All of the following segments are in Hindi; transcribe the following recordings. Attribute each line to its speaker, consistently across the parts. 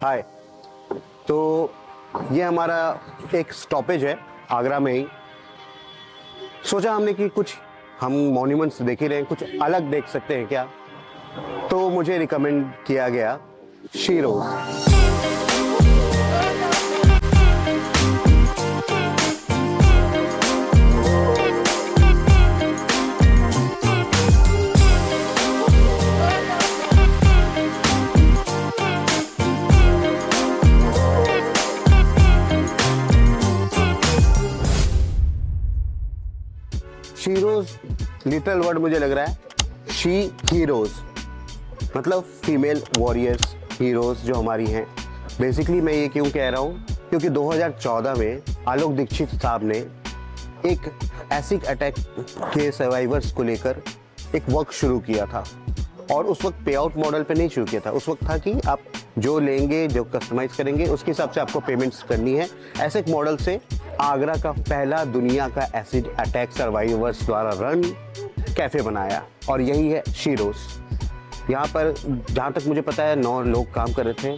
Speaker 1: हाय। तो ये हमारा एक स्टॉपेज है आगरा में ही। सोचा हमने कि कुछ हम मॉन्यूमेंट्स देख ही रहे हैं, कुछ अलग देख सकते हैं क्या। तो मुझे रिकमेंड किया गया शीरोज। शीरोज लिटरल वर्ड मुझे लग रहा है शी हीरोज, मतलब फीमेल वॉरियर्स हीरोज जो हमारी हैं। बेसिकली मैं ये क्यों कह रहा हूँ, क्योंकि 2014 में आलोक दीक्षित साहब ने एक एसिड अटैक के सर्वाइवर्स को लेकर एक वर्क शुरू किया था। और उस वक्त पे आउट मॉडल पे नहीं शुरू किया था, उस वक्त था कि आप जो लेंगे, जो कस्टमाइज करेंगे, उसके हिसाब से आपको पेमेंट्स करनी है। ऐसे एक मॉडल से आगरा का पहला दुनिया का एसिड अटैक सर्वाइवर्स द्वारा रन कैफ़े बनाया, और यही है शीरोज। यहाँ पर जहाँ तक मुझे पता है 9 लोग काम कर रहे थे।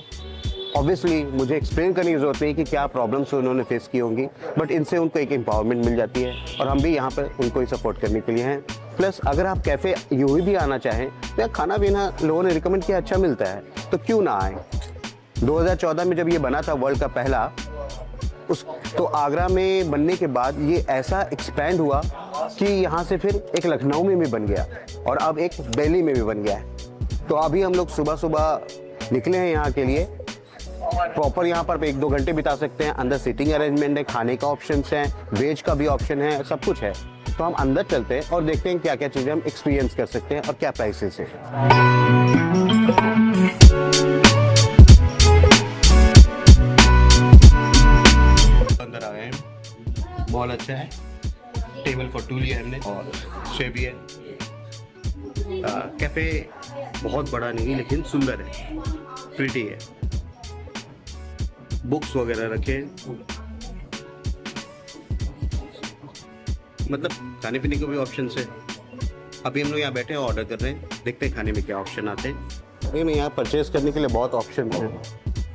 Speaker 1: ऑब्वियसली मुझे एक्सप्लेन करने की ज़रूरत नहीं कि क्या प्रॉब्लम्स उन्होंने फेस की होंगी, बट इनसे उनको एक एम्पावरमेंट मिल जाती है, और हम भी यहाँ पर उनको ही सपोर्ट करने के लिए हैं। प्लस अगर आप कैफ़े यूँ भी आना चाहें तो यहाँ खाना पीना लोगों ने रिकमेंड किया अच्छा मिलता है, तो क्यों ना आए। 2014 में जब ये बना था वर्ल्ड का पहला, तो आगरा में बनने के बाद ये ऐसा एक्सपैंड हुआ कि यहाँ से फिर एक लखनऊ में भी बन गया, और अब एक दिल्ली में भी बन गया है। तो अभी हम लोग सुबह सुबह निकले हैं यहाँ के लिए। प्रॉपर यहाँ पर 1-2 घंटे बिता सकते हैं। अंदर सीटिंग अरेंजमेंट है, खाने का ऑप्शन है, वेज का भी ऑप्शन है, सब कुछ है। तो हम अंदर चलते हैं और देखते हैं क्या क्या चीज़ें हम एक्सपीरियंस कर सकते हैं और क्या प्राइसेस है। अंदर आ गए हैं, मॉल अच्छा है, टेबल फॉर 2 लिया हमने और शे भी है। कैफे बहुत बड़ा नहीं लेकिन सुंदर है, प्रिटी है। बुक्स वगैरह रखे, मतलब खाने पीने के भी ऑप्शन है। अभी हम लोग यहाँ बैठे हैं, ऑर्डर कर रहे हैं, देखते हैं खाने में क्या ऑप्शन आते हैं। लेकिन यहाँ परचेज करने के लिए बहुत ऑप्शन हैं,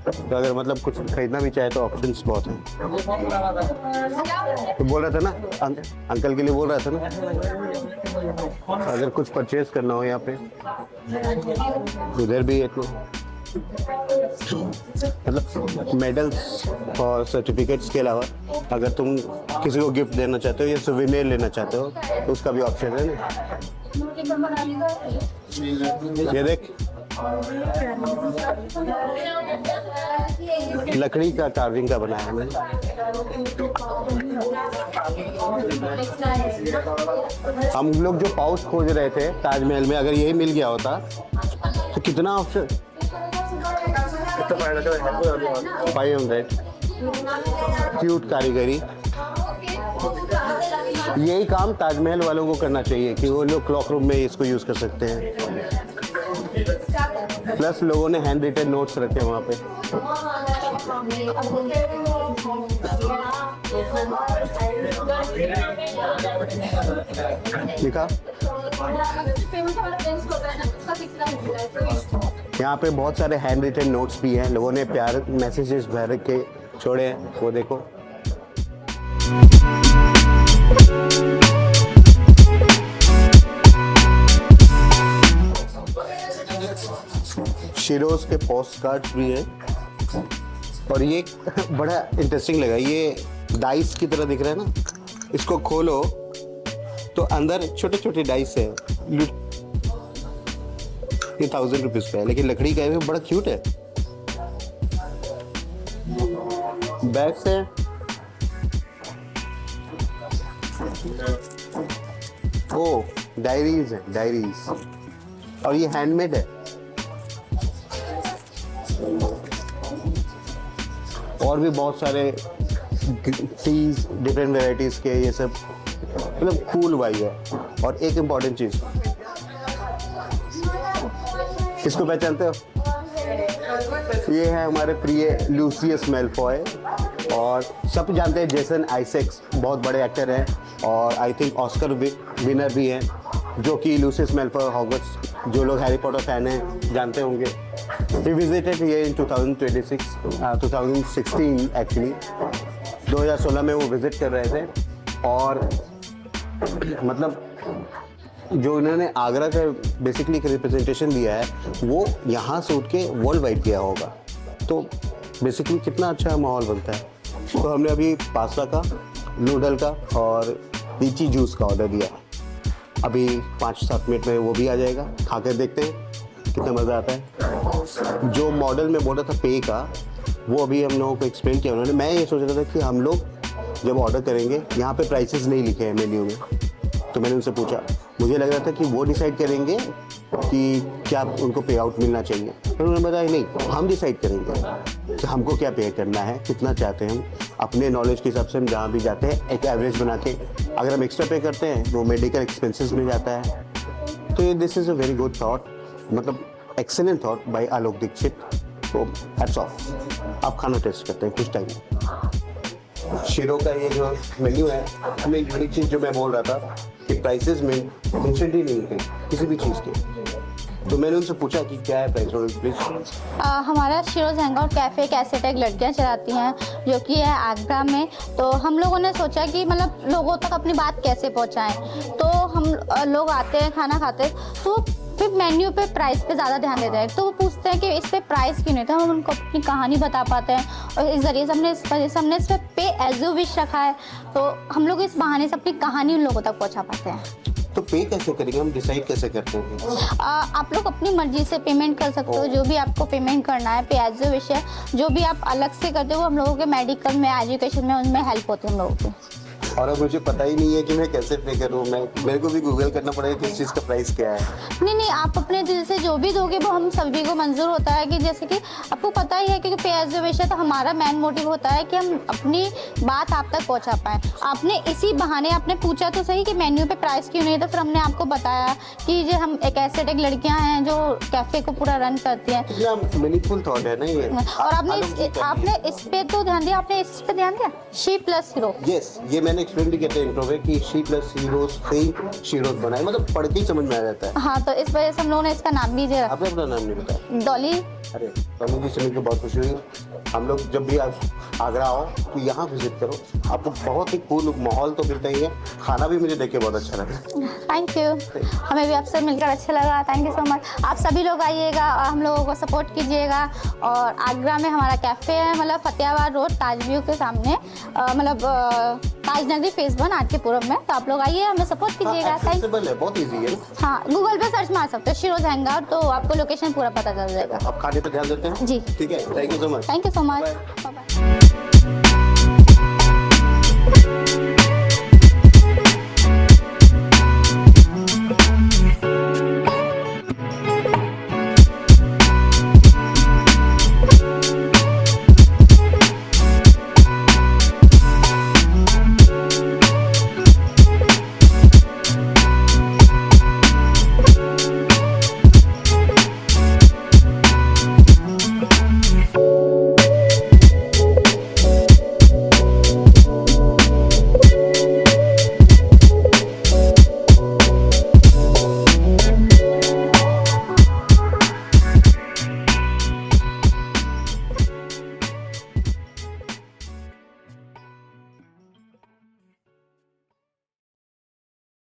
Speaker 1: तो अगर मतलब कुछ खरीदना भी चाहे तो ऑप्शंस बहुत हैं। तो बोल रहा था ना अंकल के लिए बोल रहा था ना, अगर कुछ परचेज करना हो यहाँ पे, उधर भी है। तो मतलब मेडल्स और सर्टिफिकेट्स के अलावा अगर तुम किसी को गिफ्ट देना चाहते हो या सुवेनियर लेना चाहते हो तो उसका भी ऑप्शन है ना। ये देख, लकड़ी का कार्विंग का बनाया है मैंने। हम लोग जो पाउच खोज रहे थे ताजमहल में, अगर यही मिल गया होता तो कितना ऑप्शन। 500 क्यूट कारीगरी। यही काम ताजमहल वालों को करना चाहिए कि वो लोग क्लॉक रूम में इसको यूज कर सकते हैं। प्लस लोगों ने हैंड रिटन नोट्स रखे वहाँ पे। लिखा यहाँ पे बहुत सारे हैंड रिटन नोट्स भी हैं, लोगों ने प्यार मैसेजेस भर के छोड़े हैं, वो देखो। शीरोज के पोस्ट कार्ड्स भी हैं, और ये बड़ा इंटरेस्टिंग लगा। ये डाइस की तरह दिख रहा है ना, इसको खोलो तो अंदर छोटे छोटे डाइस है। ये 1000 रुपीज का है, लेकिन लकड़ी का है, बड़ा क्यूट है। बैग्स है, ओ डायरीज है, डायरीज, और ये हैंडमेड है। और भी बहुत सारे टीज डिफरेंट वेराइटीज के, ये सब मतलब कूल वाइब है। और एक इम्पॉर्टेंट चीज, इसको पहचानते हो? ये है हमारे प्रिय लूसियस मैलफॉय, और सब जानते हैं जेसन आइसेक्स, बहुत बड़े एक्टर हैं और आई थिंक ऑस्कर विनर भी हैं, जो कि लूसियस मैलफॉय हॉगवर्ट्स, जो लोग हैरी पॉटर फैन हैं जानते होंगे। We visited here in 2016 actually 2016 में वो विजिट कर रहे थे और मतलब जो इन्होंने आगरा का बेसिकली एक रिप्रेजेंटेशन दिया है वो यहाँ से उठ के वर्ल्ड वाइड किया होगा, तो बेसिकली कितना अच्छा माहौल बनता है। तो हमने अभी पास्ता का, नूडल का और लीची जूस का ऑर्डर दिया। अभी 5-7 मिनट में वो भी आ जाएगा, खा कर देखते हैं कितना मज़ा आता है। जो मॉडल में बोला था पे का, वो अभी हम लोगों को एक्सप्लेन किया उन्होंने। मैं ये सोच रहा था कि हम लोग जब ऑर्डर करेंगे, यहाँ पे प्राइसेस नहीं लिखे हैं मेन्यू में, तो मैंने उनसे पूछा, मुझे लग रहा था कि वो डिसाइड करेंगे कि क्या उनको पे आउट मिलना चाहिए, पर उन्होंने बताया नहीं, हम डिसाइड करेंगे कि हमको क्या पे करना है, कितना चाहते हैं हम। अपने नॉलेज के हिसाब से हम जहाँ भी जाते हैं एक एवरेज बना के, अगर हम एक्स्ट्रा पे करते हैं वो मेडिकल एक्सपेंसेस में जाता है। तो ये this is a very good thought, मतलब एक्सेलेंट थॉट बाय आलोक दीक्षित। तो हैट्स ऑफ। आप खाना टेस्ट करते हैं कुछ टाइम। शीरो का ये जो मेन्यू है, हमें यूनिक चीज़ जो मैं बोल रहा था कि प्राइसेस में इंस्टेंट ही नहीं है किसी भी चीज़ के, तो मैंने उनसे पूछा कि क्या है प्राइस प्लीज।
Speaker 2: हमारा शिरोज हैंगआउट कैफ़े एक एस्थेटिक लड़कियां चलाती हैं जो कि है आगरा में। तो हम लोगों ने सोचा कि मतलब लोगों तक अपनी बात कैसे पहुंचाएं। तो हम लोग आते हैं खाना खाते, तो फिर मेन्यू पे प्राइस पे ज़्यादा ध्यान देते हैं। तो वो पूछते हैं कि इस पे प्राइस क्यों नहीं, तो हम उनको अपनी कहानी बता पाते हैं और इस ज़रिए से हमने इस पे पे एज यू विश रखा है। तो हम लोग इस बहाने से अपनी कहानी उन लोगों तक पहुंचा पाते हैं।
Speaker 1: तो पे कैसे करेंगे, हम डिसाइड कैसे करते हैं?
Speaker 2: आप लोग अपनी मर्जी से पेमेंट कर सकते हो, जो भी आपको पेमेंट करना है पे एज यू विश है। जो भी आप अलग से करते हो हम लोगों के मेडिकल में, एजुकेशन में, उनमें हेल्प होती है हम लोगों की।
Speaker 1: और अब मुझे पता ही नहीं है कि मैं कैसे पे करूँ, मेरे को भी गूगल करना पड़ेगा कि इस चीज़ का प्राइस क्या है।
Speaker 2: नहीं, आप अपने दिल से जो भी दोगे वो हम सभी को मंजूर होता है। कि जैसे कि आपको पता ही है कि पे एज यू विश है, तो हमारा मेन मोटिव होता है कि हम अपनी बात आप तक पहुंचा पाएँ। आपने इसी बहाने आपने पूछा तो सही कि मेन्यू पे प्राइस क्यों नहीं, तो फिर हमने आपको बताया कि जो हम एक एस्थेटिक लड़कियां हैं जो कैफ़े को पूरा रन करती हैं।
Speaker 1: मीनिंगफुल थॉट है ना ये।
Speaker 2: और आपने इस पे तो ध्यान दिया, आपने इस पे ध्यान दिया, शी प्लस हीरो।
Speaker 1: यस, ये मैंने एक्सप्लेन भी किया था इंट्रो में कि शी प्लस हीरोज से ही शीरोज बनाए, मतलब पढ़ के ही समझ में आ जाता है।
Speaker 2: हाँ, तो इस वजह से हम लोगों ने इसका नाम भी दिया।
Speaker 1: आपने अपना नाम नहीं बताया?
Speaker 2: डॉली।
Speaker 1: अरे डॉली जी से मिलकर बहुत खुशी हुई। हम लोग जब भी आप आगरा आओ तो यहाँ विजिट करो, आपको बहुत ही कूल माहौल तो मिलता ही है, खाना भी मुझे देख के बहुत अच्छा लगा।
Speaker 2: थैंक यू, हमें भी आपसे मिलकर अच्छा लगा। Thank you so much. आप सभी लोग आइएगा और हम लोगों को सपोर्ट कीजिएगा। और आगरा में हमारा कैफ़े है, मतलब फतेहाबाद रोड ताज व्यू के सामने, मतलब ताज नगरी फेज 1 आर के पुरम में। तो आप लोग आइए, हमें सपोर्ट कीजिएगा।
Speaker 1: एक्सेसिबल है, बहुत इजी है।
Speaker 2: हाँ, गूगल पे सर्च मार सकते हो शिरोज हैंगआउट, तो आपको लोकेशन पूरा पता चल जाएगा।
Speaker 1: आप खाने पे ध्यान देते हैं?
Speaker 2: जी
Speaker 1: ठीक है, thank you so much.
Speaker 2: Thank you so much.